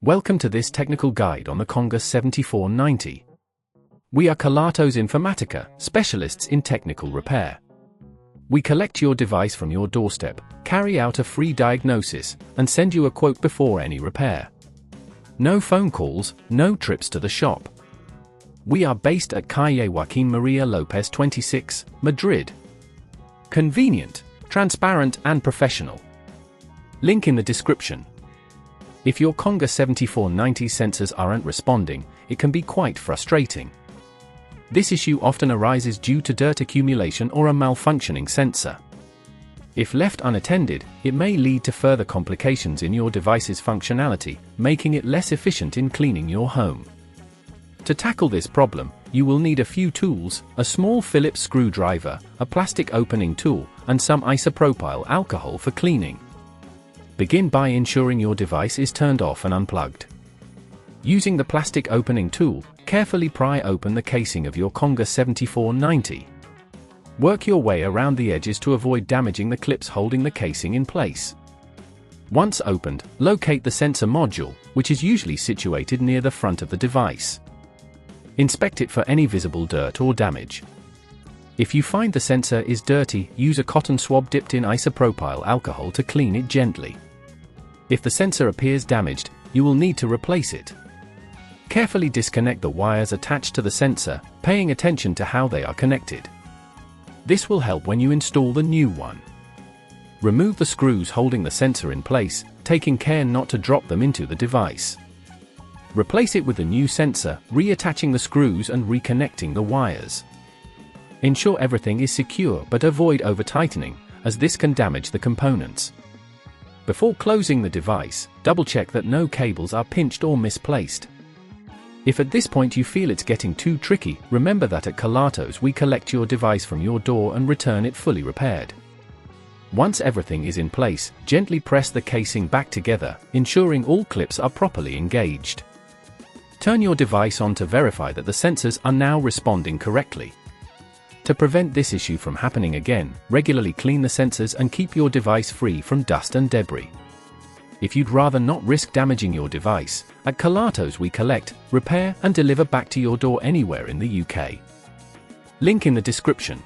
Welcome to this technical guide on the Conga 7490. We are Kelatos Informatica, specialists in technical repair. We collect your device from your doorstep, carry out a free diagnosis, and send you a quote before any repair. No phone calls, no trips to the shop. We are based at Calle Joaquín María López 26, Madrid. Convenient, transparent and professional. Link in the description. If your Conga 7490 sensors aren't responding, it can be quite frustrating. This issue often arises due to dirt accumulation or a malfunctioning sensor. If left unattended, it may lead to further complications in your device's functionality, making it less efficient in cleaning your home. To tackle this problem, you will need a few tools: a small Phillips screwdriver, a plastic opening tool, and some isopropyl alcohol for cleaning. Begin by ensuring your device is turned off and unplugged. Using the plastic opening tool, carefully pry open the casing of your Conga 7490. Work your way around the edges to avoid damaging the clips holding the casing in place. Once opened, locate the sensor module, which is usually situated near the front of the device. Inspect it for any visible dirt or damage. If you find the sensor is dirty, use a cotton swab dipped in isopropyl alcohol to clean it gently. If the sensor appears damaged, you will need to replace it. Carefully disconnect the wires attached to the sensor, paying attention to how they are connected. This will help when you install the new one. Remove the screws holding the sensor in place, taking care not to drop them into the device. Replace it with the new sensor, reattaching the screws and reconnecting the wires. Ensure everything is secure but avoid over-tightening, as this can damage the components. Before closing the device, double-check that no cables are pinched or misplaced. If at this point you feel it's getting too tricky, remember that at Kelatos we collect your device from your door and return it fully repaired. Once everything is in place, gently press the casing back together, ensuring all clips are properly engaged. Turn your device on to verify that the sensors are now responding correctly. To prevent this issue from happening again, regularly clean the sensors and keep your device free from dust and debris. If you'd rather not risk damaging your device, at Kelatos we collect, repair and deliver back to your door anywhere in the UK. Link in the description.